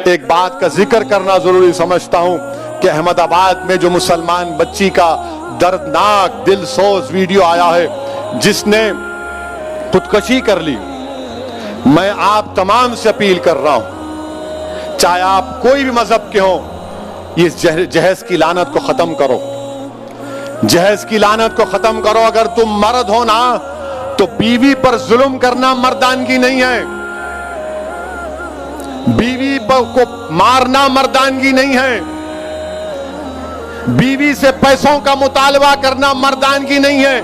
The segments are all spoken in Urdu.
ایک بات کا ذکر کرنا ضروری سمجھتا ہوں کہ احمد آباد میں جو مسلمان بچی کا دردناک دل سوز ویڈیو آیا ہے جس نے خودکشی کر لی، میں آپ تمام سے اپیل کر رہا ہوں، چاہے آپ کوئی بھی مذہب کے ہوں، اس جہیز کی لعنت کو ختم کرو، جہیز کی لعنت کو ختم کرو۔ اگر تم مرد ہو نا تو بیوی پر ظلم کرنا مردانگی نہیں ہے، بیوی کو مارنا مردانگی نہیں ہے، بیوی سے پیسوں کا مطالبہ کرنا مردانگی نہیں ہے۔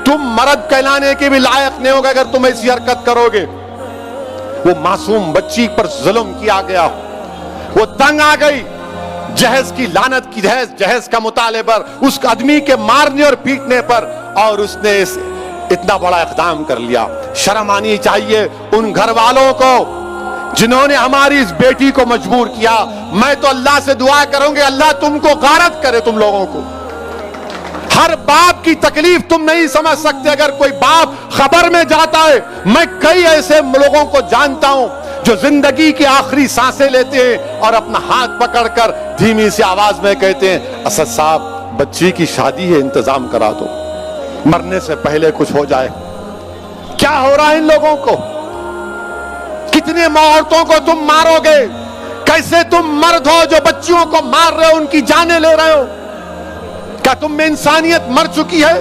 تم مرد کہلانے کے بھی لائق نہیں ہوگا اگر تم ایسی حرکت کرو گے۔ وہ معصوم بچی پر ظلم کیا گیا، وہ تنگ آ گئی جہیز کی لعنت کی، جہیز کا مطالبے پر، اس آدمی کے مارنے اور پیٹنے پر، اور اس نے اتنا بڑا اقدام کر لیا۔ شرم آنی چاہیے ان گھر والوں کو جنہوں نے ہماری اس بیٹی کو مجبور کیا۔ میں تو اللہ سے دعا کروں گے اللہ تم کو غارت کرے، تم لوگوں کو۔ ہر باپ کی تکلیف تم نہیں سمجھ سکتے۔ اگر کوئی باپ خبر میں جاتا ہے، میں کئی ایسے لوگوں کو جانتا ہوں جو زندگی کی آخری سانسیں لیتے ہیں اور اپنا ہاتھ پکڑ کر دھیمی سی آواز میں کہتے ہیں اسد صاحب بچی کی شادی ہے، انتظام کرا دو، مرنے سے پہلے کچھ ہو جائے۔ کیا ہو رہا ہے ان لوگوں کو؟ کتنے عورتوں کو تم مارو گے؟ کیسے تم مرد ہو جو بچیوں کو مار رہے ہو، ان کی جانیں لے رہے ہو؟ کیا تم میں انسانیت مر چکی ہے؟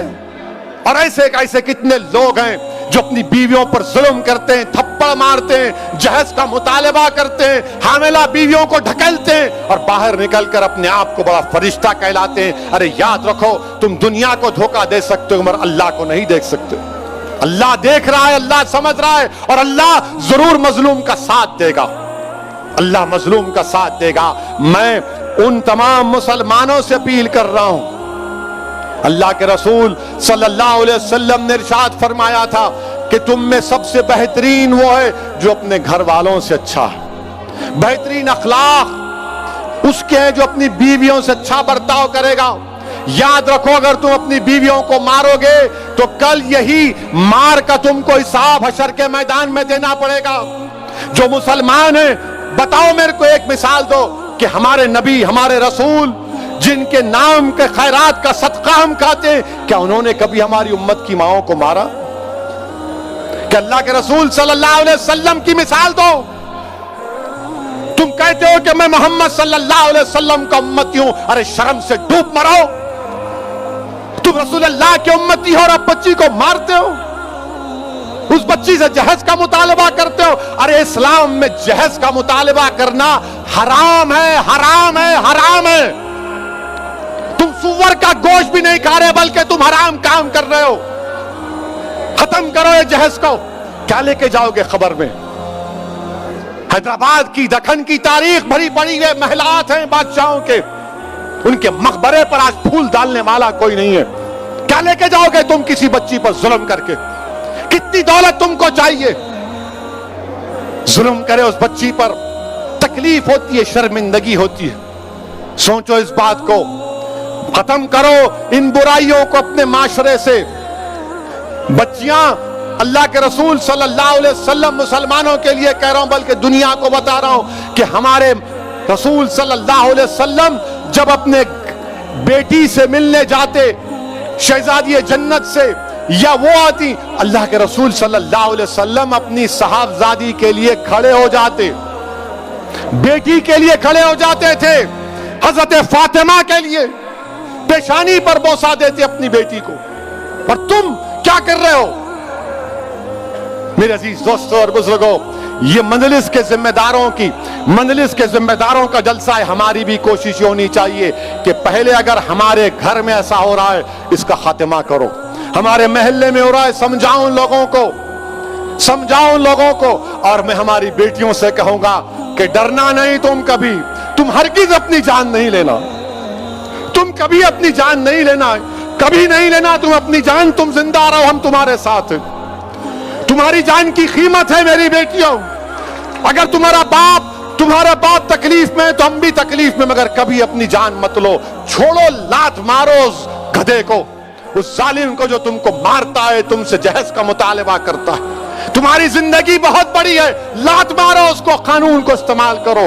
اور ایسے کتنے لوگ ہیں جو اپنی بیویوں پر ظلم کرتے ہیں، تھپڑ مارتے ہیں، جہیز کا مطالبہ کرتے ہیں، حاملہ بیویوں کو ڈھکیلتے ہیں اور باہر نکل کر اپنے آپ کو بڑا فرشتہ کہلاتے ہیں۔ ارے یاد رکھو تم دنیا کو دھوکہ دے سکتے ہو مگر اللہ کو نہیں دیکھ سکتے۔ اللہ دیکھ رہا ہے، اللہ سمجھ رہا ہے، اور اللہ ضرور مظلوم کا ساتھ دے گا، اللہ مظلوم کا ساتھ دے گا۔ میں ان تمام مسلمانوں سے اپیل کر رہا ہوں، اللہ کے رسول صلی اللہ علیہ وسلم نے ارشاد فرمایا تھا کہ تم میں سب سے بہترین وہ ہے جو اپنے گھر والوں سے اچھا ہے، بہترین اخلاق اس کے ہیں جو اپنی بیویوں سے اچھا برتاؤ کرے گا۔ یاد رکھو اگر تم اپنی بیویوں کو مارو گے تو کل یہی مار کا تم کو حساب حشر کے میدان میں دینا پڑے گا۔ جو مسلمان ہیں بتاؤ میرے کو ایک مثال دو کہ ہمارے نبی ہمارے رسول جن کے نام کے خیرات کا صدقہ ہم کھاتے ہیں، کیا انہوں نے کبھی ہماری امت کی ماؤں کو مارا؟ کہ اللہ کے رسول صلی اللہ علیہ وسلم کی مثال دو۔ تم کہتے ہو کہ میں محمد صلی اللہ علیہ وسلم کا امتی ہوں، ارے شرم سے ڈوب مرو۔ تم رسول اللہ کے امتی ہو اور اب بچی کو مارتے ہو، اس بچی سے جہیز کا مطالبہ کرتے ہو۔ ارے اسلام میں جہیز کا مطالبہ کرنا حرام ہے، حرام ہے، حرام ہے۔ تم سور کا گوشت بھی نہیں کھا رہے بلکہ تم حرام کام کر رہے ہو۔ ختم کرو یہ جہیز کو۔ کیا لے کے جاؤ گے خبر میں؟ حیدرآباد کی دکن کی تاریخ بھری پڑی ہوئے محلات ہیں بادشاہوں کے، ان کے مقبرے پر آج پھول ڈالنے والا کوئی نہیں ہے۔ کیا لے کے جاؤ گے تم کسی بچی پر ظلم کر کے؟ کتنی دولت تم کو چاہیے؟ ظلم کرے اس بچی پر، تکلیف ہوتی ہے، شرمندگی ہوتی ہے۔ سوچو اس بات کو، ختم کرو ان برائیوں کو اپنے معاشرے سے۔ بچیاں اللہ کے رسول صلی اللہ علیہ وسلم مسلمانوں کے لیے کہہ رہا ہوں بلکہ دنیا کو بتا رہا ہوں کہ ہمارے رسول صلی اللہ علیہ وسلم جب اپنے بیٹی سے ملنے جاتے، شہزادی جنت سے، یا وہ آتی، اللہ کے رسول صلی اللہ علیہ وسلم اپنی صاحبزادی کے لیے کھڑے ہو جاتے، بیٹی کے لیے کھڑے ہو جاتے تھے، حضرت فاطمہ کے لیے پیشانی پر بوسہ دیتے اپنی بیٹی کو۔ اور تم کیا کر رہے ہو؟ میرے عزیز دوستو اور بزرگوں، یہ مجلس کے ذمہ داروں کا جلسہ ہے۔ ہماری بھی کوشش ہونی چاہیے کہ پہلے اگر ہمارے گھر میں ایسا ہو رہا ہے اس کا خاتمہ کرو، ہمارے محلے میں ہو رہا ہے سمجھاؤ ان لوگوں کو۔ اور میں ہماری بیٹیوں سے کہوں گا کہ ڈرنا نہیں، تم ہرگز اپنی جان نہیں لینا، تم کبھی اپنی جان نہیں لینا، کبھی نہیں لینا تم اپنی جان۔ تم زندہ رہو، ہم تمہارے ساتھ ہیں، تمہاری جان کی قیمت ہے میری بیٹیوں۔ اگر تمہارا باپ تکلیف میں ہے تو ہم بھی تکلیف میں، مگر کبھی اپنی جان مت لو۔ چھوڑو، لات مارو اس گدھے کو، اس ظالم کو جو تم کو مارتا ہے، تم سے جہیز کا مطالبہ کرتا ہے۔ تمہاری زندگی بہت بڑی ہے، لات مارو اس کو، قانون کو استعمال کرو۔